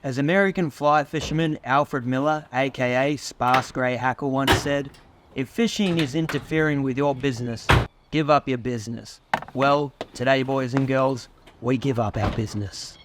As American fly fisherman Alfred Miller, aka Sparse Grey Hackle, once said, if fishing is interfering with your business, give up your business. Well, today, boys and girls, we give up our business.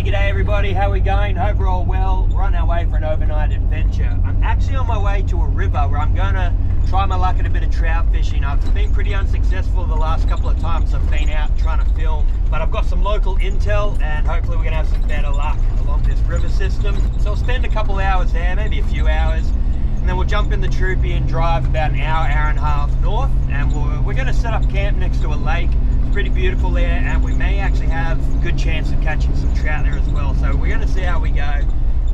G'day everybody, how we going? Hope we're all well. We're on our way for an overnight adventure. I'm actually on my way to a river where I'm going to try my luck at a bit of trout fishing. I've been pretty unsuccessful the last couple of times I've been out trying to film, but I've got some local intel and hopefully we're going to have some better luck along this river system. So I'll spend a couple hours there, maybe a few hours, and then we'll jump in the troopy and drive about an hour and a half north, and we're going to set up camp next to a lake. Pretty beautiful there, and we may actually have a good chance of catching some trout there as well, so we're going to see how we go.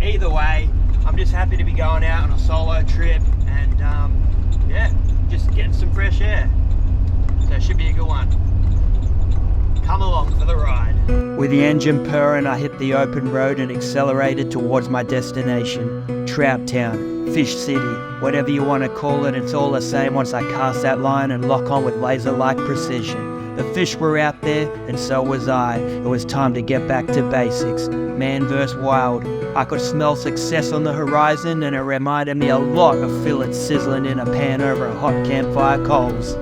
Either way, I'm just happy to be going out on a solo trip and yeah, just getting some fresh air, so it should be a good one. Come along for the ride. With the engine purring, I hit the open road and accelerated towards my destination, Trout Town, Fish City, whatever you want to call it. It's all the same once I cast that line and lock on with laser-like precision. The fish were out there, and so was I. It was time to get back to basics. Man versus wild. I could smell success on the horizon, and it reminded me a lot of fillets sizzling in a pan over a hot campfire coals.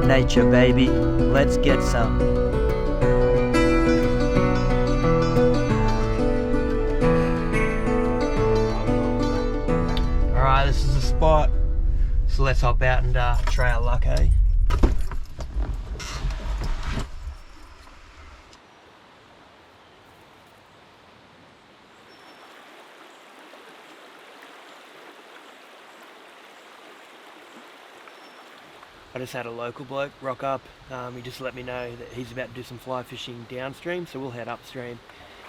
Nature, baby. Let's get some. Alright, this is the spot. So let's hop out and try our luck, eh? I just had a local bloke rock up. He just let me know that he's about to do some fly fishing downstream, so we'll head upstream.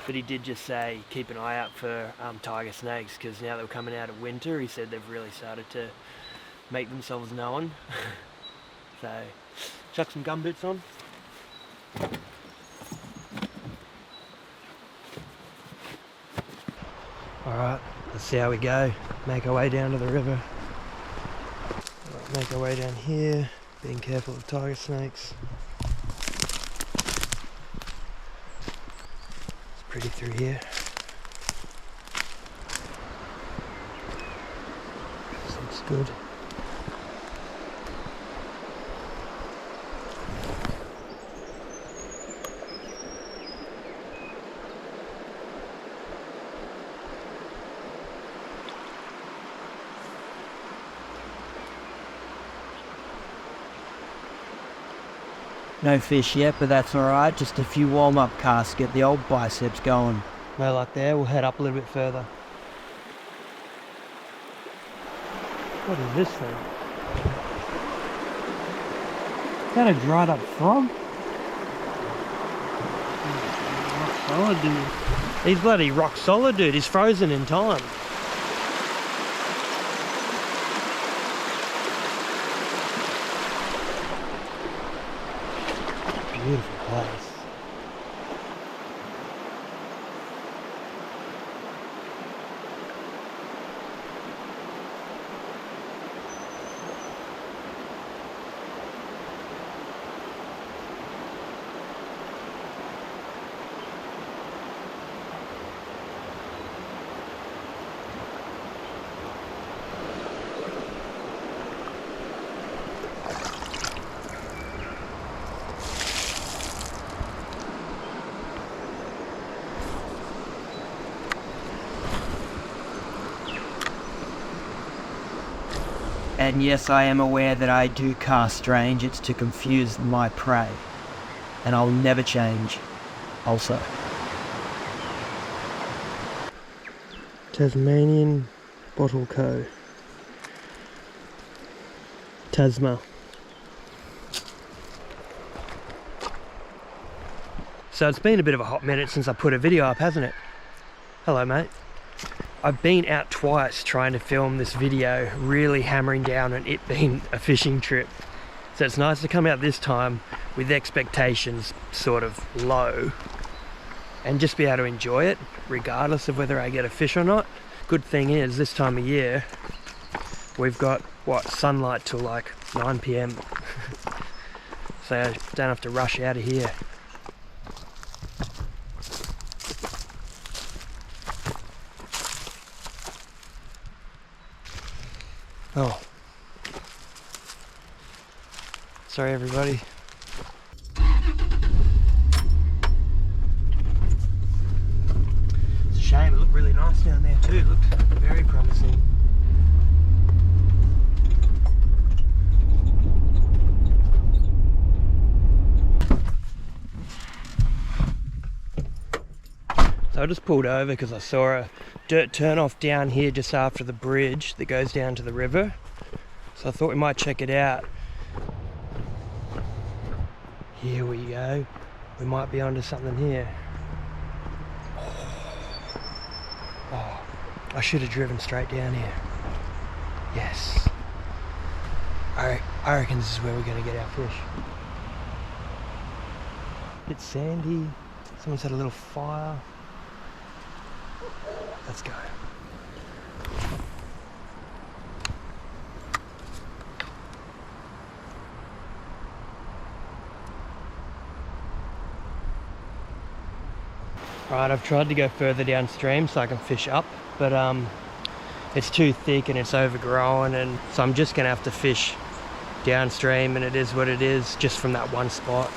But he did just say keep an eye out for tiger snakes, because now that we're coming out of winter, he said they've really started to make themselves known. So chuck some gumboots on. Alright, let's see how we go. Make our way down to the river. Make our way down here, being careful of tiger snakes. It's pretty through here. This looks good. No fish yet, but that's alright. Just a few warm-up casts, get the old biceps going. No luck there, we'll head up a little bit further. What is this thing? Is that a dried up frog? Rock solid, dude. He's bloody rock solid, dude. He's frozen in time. Beautiful place. And yes, I am aware that I do cast strange. It's to confuse my prey. And I'll never change. Also. Tasmanian Bottle Co. Tasma. So it's been a bit of a hot minute since I put a video up, hasn't it? Hello, mate. I've been out twice trying to film this video, really hammering down on it being a fishing trip. So it's nice to come out this time with expectations sort of low and just be able to enjoy it regardless of whether I get a fish or not. Good thing is this time of year we've got what, sunlight till like 9 PM. so I don't have to rush out of here. Oh, sorry everybody. It's a shame, it looked really nice down there too, it looked very promising. So I just pulled over because I saw a dirt turn off down here just after the bridge that goes down to the river. So I thought we might check it out. Here we go. We might be onto something here. Oh, I should have driven straight down here. Yes. I reckon this is where we're going to get our fish. It's sandy. Someone's had a little fire. Let's go. Right, I've tried to go further downstream so I can fish up, but it's too thick and it's overgrown, and so I'm just gonna have to fish downstream, and it is what it is, just from that one spot.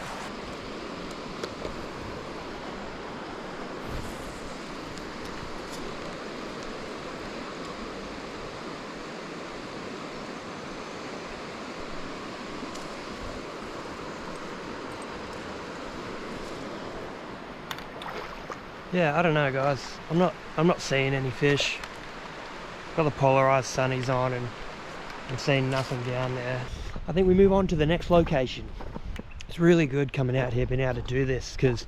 Yeah, I don't know guys, I'm not seeing any fish. Got the polarized sunnies on and I'm seeing nothing down there. I think we move on to the next location. It's really good coming out here, being able to do this, because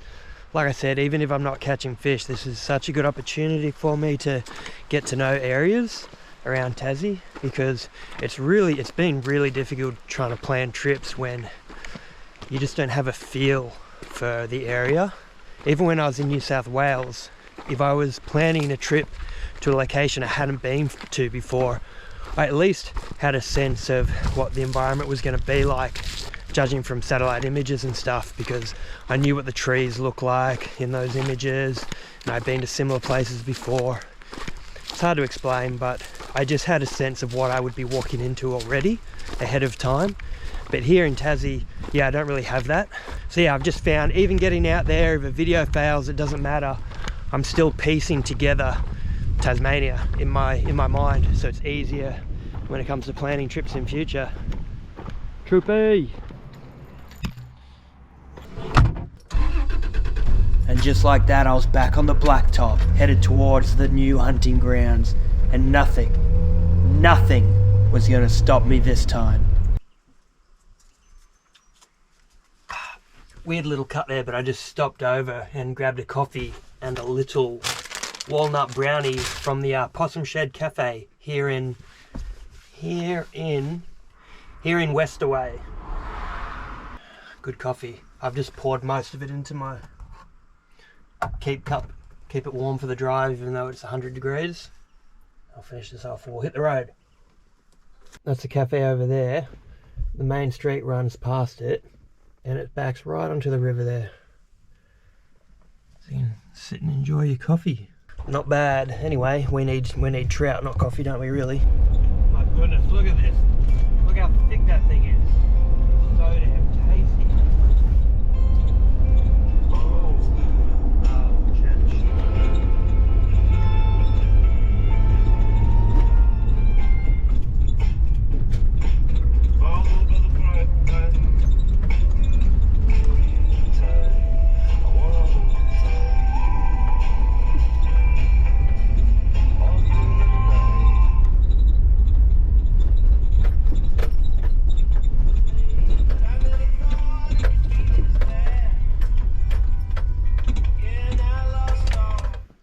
like I said, even if I'm not catching fish, this is such a good opportunity for me to get to know areas around Tassie, because it's been really difficult trying to plan trips when you just don't have a feel for the area. Even when I was in New South Wales, if I was planning a trip to a location I hadn't been to before, I at least had a sense of what the environment was going to be like, judging from satellite images and stuff, because I knew what the trees look like in those images, and I'd been to similar places before. It's hard to explain, but I just had a sense of what I would be walking into already ahead of time. But here in Tassie, yeah, I don't really have that. So yeah, I've just found even getting out there, if a video fails, it doesn't matter. I'm still piecing together Tasmania in my mind, so it's easier when it comes to planning trips in future. Troopy! And just like that, I was back on the blacktop, headed towards the new hunting grounds, and nothing was going to stop me this time. Weird little cut there, but I just stopped over and grabbed a coffee and a little walnut brownie from the Possum Shed Cafe here in Westaway. Good coffee. I've just poured most of it into my keep cup, keep it warm for the drive even though it's 100 degrees. I'll finish this off. We'll hit the road. That's the cafe over there. The main street runs past it, and it backs right onto the river there. So you can sit and enjoy your coffee. Not bad. Anyway, we need trout, not coffee, don't we really? My goodness, look at this. Look how thick that thing is. So damn tasty.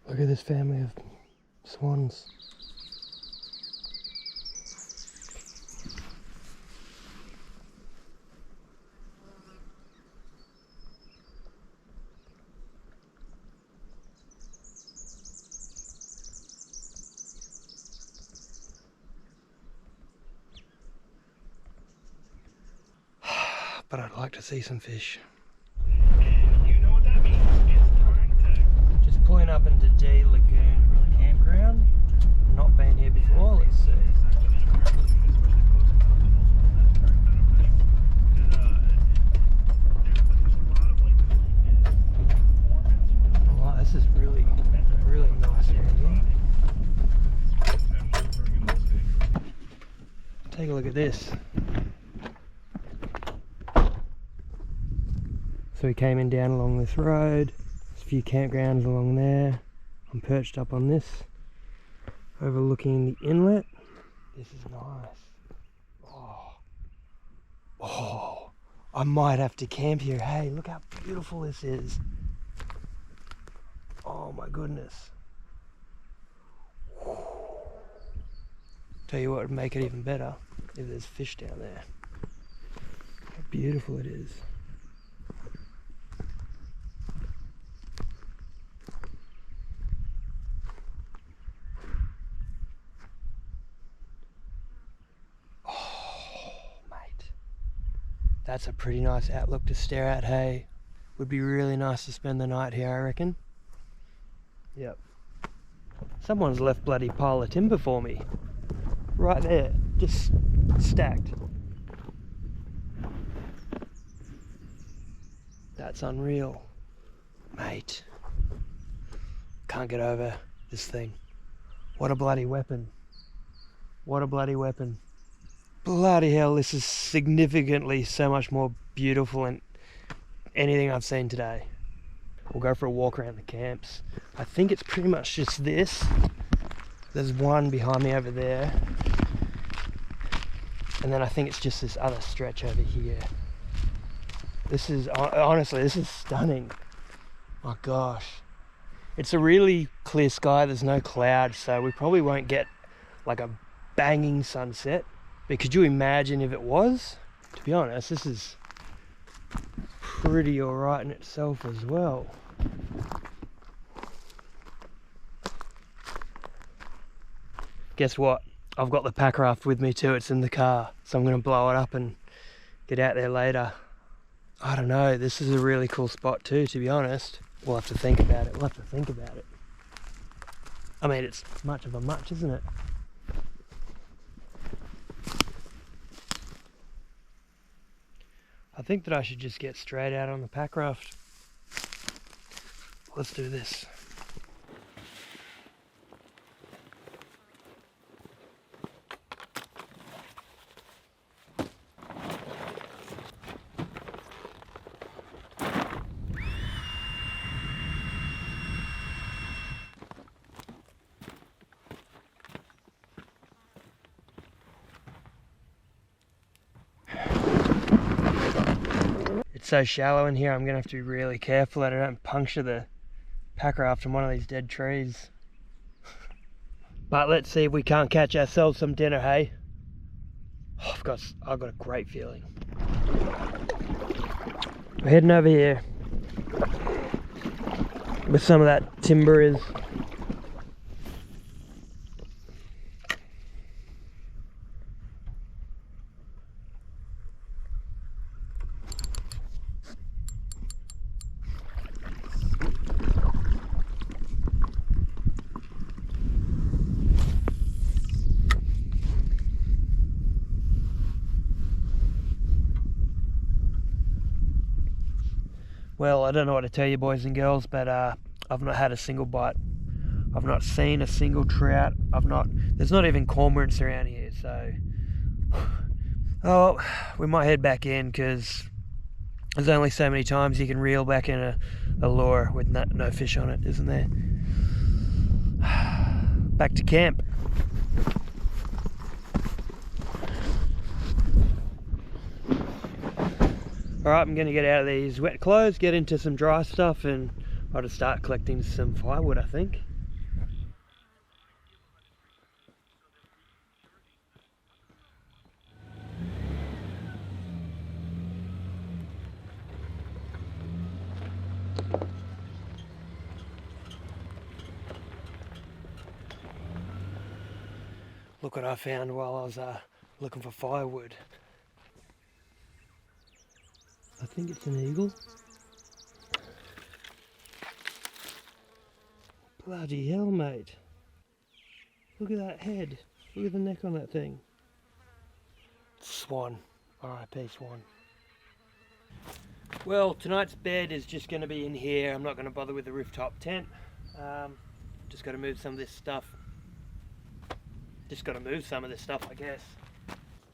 Look at this family of swans. But I'd like to see some fish. You know what that means. It's time to... Just pulling up into D Lagoon campground. Not been here before, let's see. Wow, this is really nice area. Take a look at this. So we came in down along this road. There's a few campgrounds along there. I'm perched up on this, overlooking the inlet. This is nice. Oh, I might have to camp here. Hey, look how beautiful this is. Oh my goodness. Tell you what would make it even better, if there's fish down there. How beautiful it is. That's a pretty nice outlook to stare at, hey. Would be really nice to spend the night here, I reckon. Yep. Someone's left bloody pile of timber for me. Right there, just stacked. That's unreal. Mate. Can't get over this thing. What a bloody weapon. What a bloody weapon. Bloody hell, this is significantly so much more beautiful than anything I've seen today. We'll go for a walk around the camps. I think it's pretty much just this. There's one behind me over there. And then I think it's just this other stretch over here. This is, honestly, this is stunning. My gosh. It's a really clear sky, there's no clouds, so we probably won't get like a banging sunset. But could you imagine if it was? To be honest, this is pretty alright in itself as well. Guess what? I've got the pack raft with me too, it's in the car. So I'm going to blow it up and get out there later. I don't know, this is a really cool spot too, to be honest. We'll have to think about it, I mean, it's much of a much, isn't it? I think that I should just get straight out on the pack raft. Let's do this. It's so shallow in here, I'm going to have to be really careful that I don't puncture the pack raft on one of these dead trees. But let's see if we can't catch ourselves some dinner, hey? Oh, I've got a great feeling. We're heading over here where some of that timber is. Well, I don't know what to tell you, boys and girls, but I've not had a single bite. I've not seen a single trout. There's not even cormorants around here, so... Oh, we might head back in, because there's only so many times you can reel back in a lure with no fish on it, isn't there? Back to camp. Alright, I'm going to get out of these wet clothes, get into some dry stuff, and I'll just start collecting some firewood, I think. Look what I found while I was looking for firewood. I think it's an eagle. Bloody hell, mate. Look at that head. Look at the neck on that thing. Swan. R.I.P. Swan. Well, tonight's bed is just going to be in here. I'm not going to bother with the rooftop tent. Just got to move some of this stuff. I guess.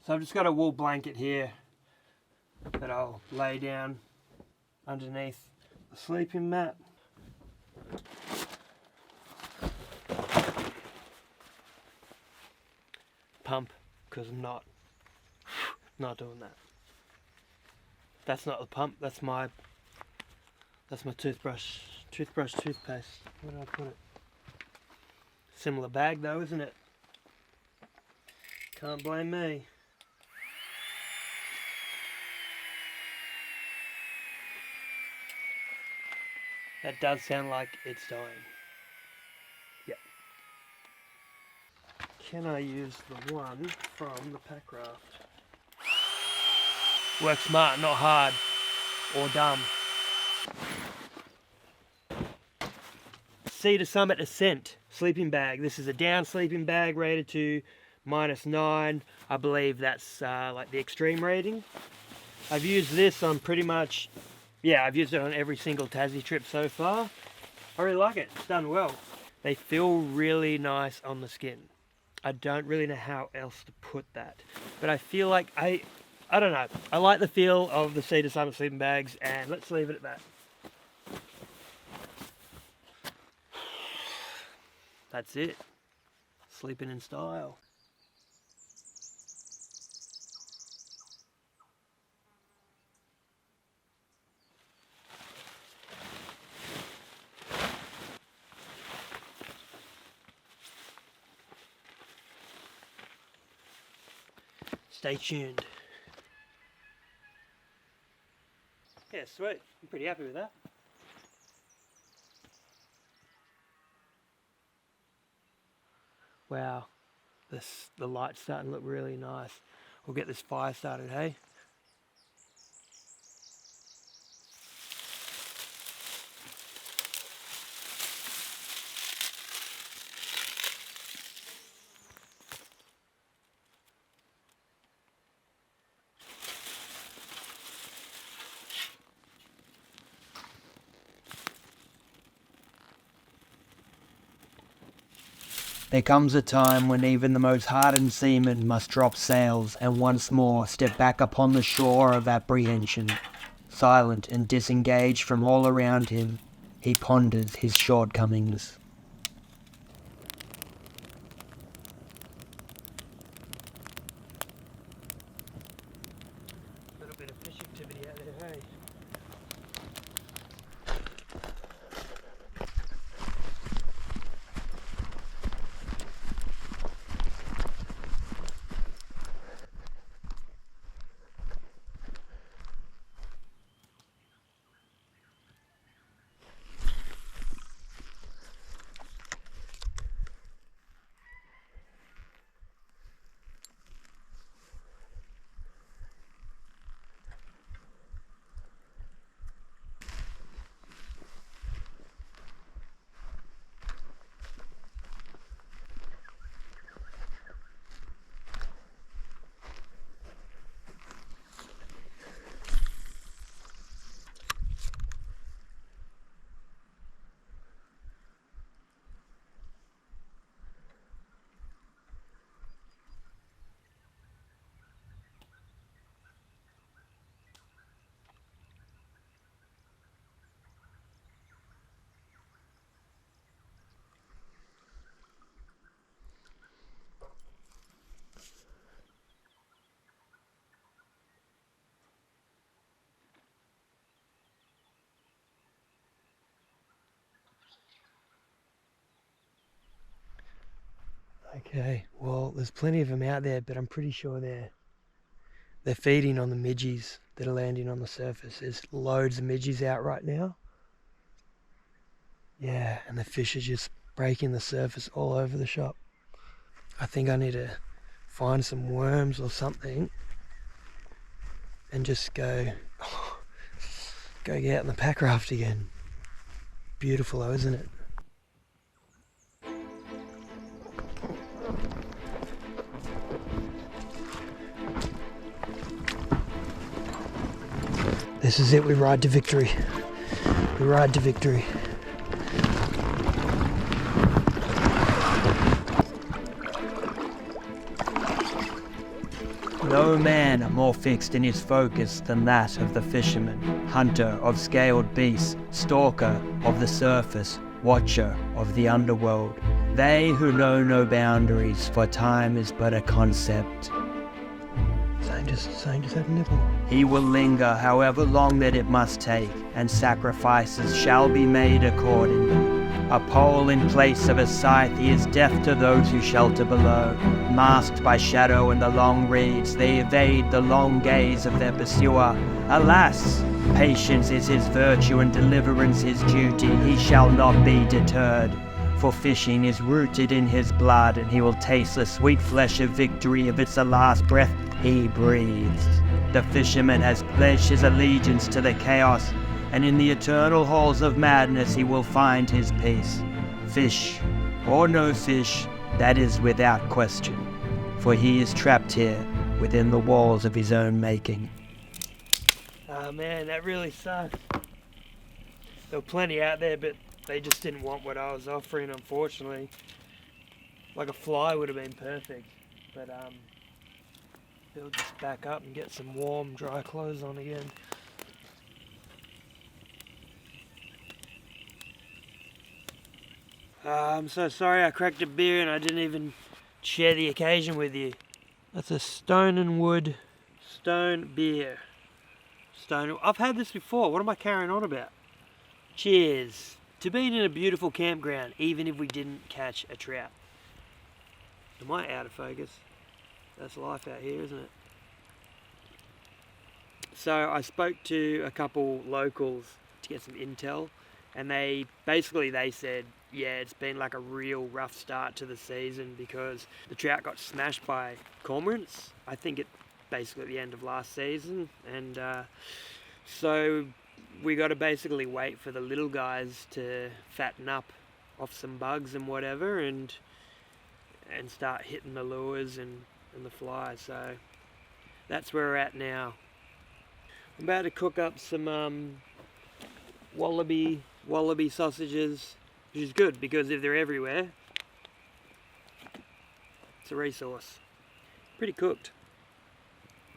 So I've just got a wool blanket here that I'll lay down underneath the sleeping mat. Pump, because I'm not doing that. That's not the pump, that's my toothbrush, toothpaste. Where did I put it? Similar bag though, isn't it? Can't blame me. That does sound like it's dying. Yep. Can I use the one from the pack raft? Work smart, not hard or dumb. Cedar Summit Ascent sleeping bag. This is a down sleeping bag rated to -9. I believe that's like the extreme rating. I've used this on pretty much, yeah, I've used it on every single Tassie trip so far. I really like it. It's done well. They feel really nice on the skin. I don't really know how else to put that, but I feel like I don't know. I like the feel of the Cedar Summit sleeping bags, and let's leave it at that. That's it. Sleeping in style. Stay tuned. Yeah, sweet. I'm pretty happy with that. Wow, the light's starting to look really nice. We'll get this fire started, hey? There comes a time when even the most hardened seaman must drop sails and once more step back upon the shore of apprehension. Silent and disengaged from all around him, he ponders his shortcomings. A little bit of fish activity out there, hey? Okay, well, there's plenty of them out there, but I'm pretty sure they're feeding on the midges that are landing on the surface. There's loads of midges out right now. Yeah, and the fish are just breaking the surface all over the shop. I think I need to find some worms or something and just go, Go get out in the pack raft again. Beautiful though, isn't it? This is it, we ride to victory. We ride to victory. No man more fixed in his focus than that of the fisherman, hunter of scaled beasts, stalker of the surface, watcher of the underworld. They who know no boundaries, for time is but a concept. Zane just had a nibble. He will linger however long that it must take, and sacrifices shall be made accordingly. A pole in place of a scythe, he is deaf to those who shelter below. Masked by shadow and the long reeds, they evade the long gaze of their pursuer. Alas! Patience is his virtue and deliverance his duty. He shall not be deterred. For fishing is rooted in his blood, and he will taste the sweet flesh of victory if it's the last breath he breathes. The fisherman has pledged his allegiance to the chaos, and in the eternal halls of madness he will find his peace. Fish or no fish, that is without question, for he is trapped here within the walls of his own making. Oh man, that really sucks. There were plenty out there, but they just didn't want what I was offering, unfortunately. Like a fly would have been perfect, but they'll just back up and get some warm, dry clothes on again. I'm so sorry I cracked a beer and I didn't even share the occasion with you. That's a Stone and Wood Stone beer. I've had this before. What am I carrying on about? Cheers to being in a beautiful campground, even if we didn't catch a trout. Am I out of focus? That's life out here, isn't it? So I spoke to a couple locals to get some intel, and they said, yeah, it's been like a real rough start to the season because the trout got smashed by cormorants. I think it basically at the end of last season, and so we got to basically wait for the little guys to fatten up off some bugs and whatever, and start hitting the lures and the flies. So that's where we're at now. I'm about to cook up some wallaby sausages, which is good because if they're everywhere, it's a resource. Pretty cooked.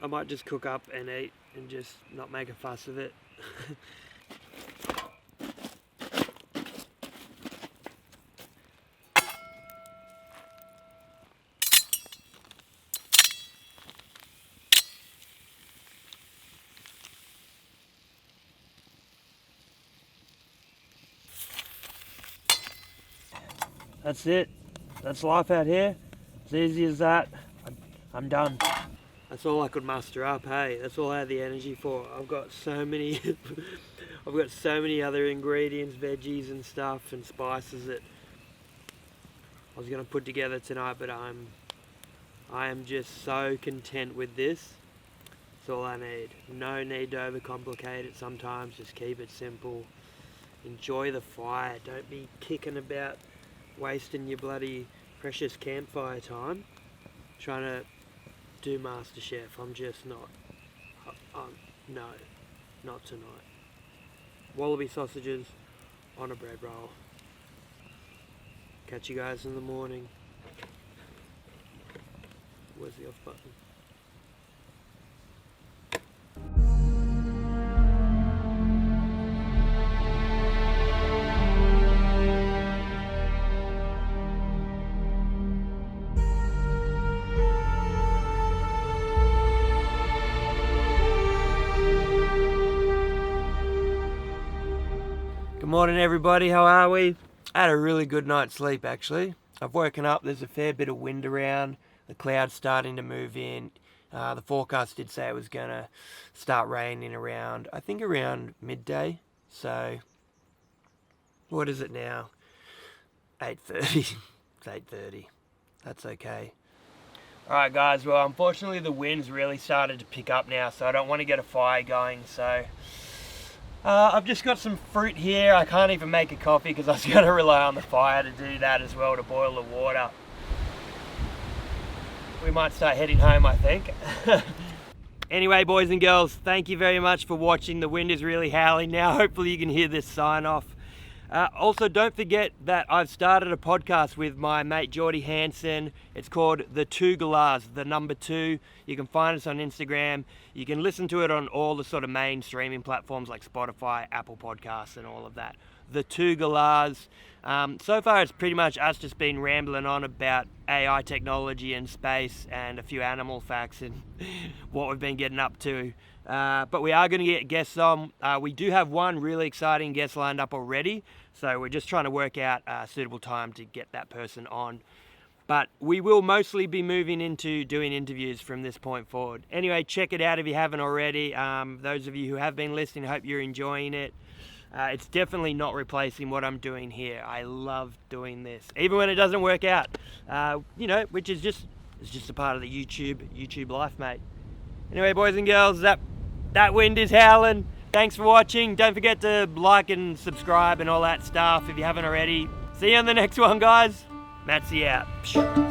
I might just cook up and eat and just not make a fuss of it. That's it. That's life out here. As easy as that. I'm done. That's all I could muster up, hey. That's all I had the energy for. I've got so many other ingredients, veggies and stuff and spices that I was gonna put together tonight, but I am just so content with this. That's all I need. No need to overcomplicate it sometimes, just keep it simple. Enjoy the fire. Don't be kicking about wasting your bloody precious campfire time trying to do MasterChef. I'm just not. No, not tonight. Wallaby sausages on a bread roll. Catch you guys in the morning. Where's the off button? Good morning everybody, how are we? I had a really good night's sleep actually. I've woken up, there's a fair bit of wind around, the clouds starting to move in. The forecast did say it was going to start raining around, I think around midday. So, what is it now? 8:30. It's 8:30. That's okay. Alright guys, well unfortunately the wind's really started to pick up now, so I don't want to get a fire going, so I've just got some fruit here. I can't even make a coffee because I've got to rely on the fire to do that as well, to boil the water. We might start heading home, I think. Anyway, boys and girls, thank you very much for watching. The wind is really howling now. Hopefully you can hear this sign off. Also, don't forget that I've started a podcast with my mate Geordie Hansen. It's called The Two Galahs, the number 2. You can find us on Instagram. You can listen to it on all the sort of main streaming platforms like Spotify, Apple Podcasts and all of that. The Two Galahs. So far it's pretty much us just been rambling on about AI technology and space and a few animal facts and what we've been getting up to. But we are going to get guests on. We do have one really exciting guest lined up already, so we're just trying to work out a suitable time to get that person on. But we will mostly be moving into doing interviews from this point forward. Anyway, check it out if you haven't already. Those of you who have been listening, hope you're enjoying it. It's definitely not replacing what I'm doing here. I love doing this, even when it doesn't work out. You know, which is just a part of the YouTube life, mate. Anyway, boys and girls, that wind is howling. Thanks for watching. Don't forget to like and subscribe and all that stuff if you haven't already. See you on the next one, guys. Matsy out.